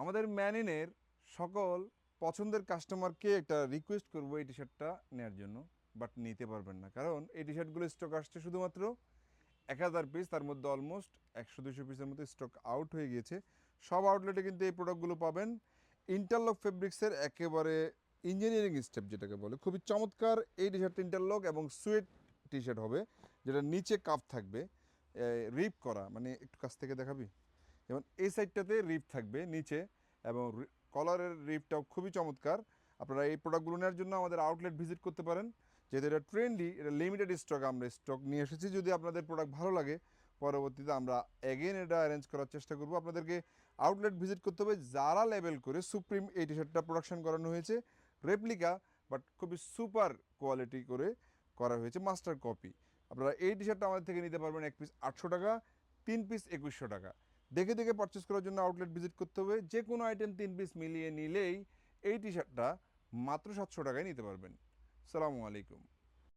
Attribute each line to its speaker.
Speaker 1: আমাদের ম্যানিনের সকল পছন্দের কাস্টমারকে একটা রিকোয়েস্ট করবো এই টি শার্টটা নেওয়ার জন্য, বাট নিতে পারবেন না, কারণ এই টি শার্টগুলো স্টক আসছে শুধুমাত্র 1000 পিস, তার মধ্যে অলমোস্ট 100-200 পিসের মতো স্টক আউট হয়ে গিয়েছে। সব আউটলেটে কিন্তু এই প্রোডাক্টগুলো পাবেন। ইন্টারলক ফেব্রিক্সের একেবারে ইঞ্জিনিয়ারিং স্টেপ যেটাকে বলে, খুবই চমৎকার এই টি শার্ট। ইন্টারলক এবং সুয়েট টি শার্ট হবে, যেটা নিচে কাপ থাকবে, রিপ করা, মানে একটু কাছ থেকে দেখাবি, যেমন এই সাইডটাতে রিপ থাকবে নিচে, এবং কলারের রিপটাও খুবই চমৎকার। আপনারা এই প্রোডাক্টগুলো নেওয়ার জন্য আমাদের আউটলেট ভিজিট করতে পারেন, যেহেতু এটা ট্রেন্ডি, এটা লিমিটেড স্টক, আমরা স্টক নিয়ে এসেছি। যদি আপনাদের প্রোডাক্ট ভালো লাগে, পরবর্তীতে আমরা এগেন এটা অ্যারেঞ্জ করার চেষ্টা করব। আপনাদেরকে আউটলেট ভিজিট করতে হবে। যারা লেবেল করে সুপ্রিম এই টি শার্টটা প্রোডাকশন করানো হয়েছে, রেপ্লিকা বাট খুবই সুপার কোয়ালিটি করে করা হয়েছে, মাস্টার কপি। আপনারা এই টি শার্টটা আমাদের থেকে নিতে পারবেন 1 পিস 800 টাকা, 3 পিস 2100 টাকা। দেখে দেখে পারচেস করার জন্য আউটলেট ভিজিট করতে হবে। যে কোনো আইটেম 3 পিস মিলিয়ে নিলেই এই টি শার্টটা মাত্র 700 টাকায় নিতে পারবেন। সালামু আলাইকুম।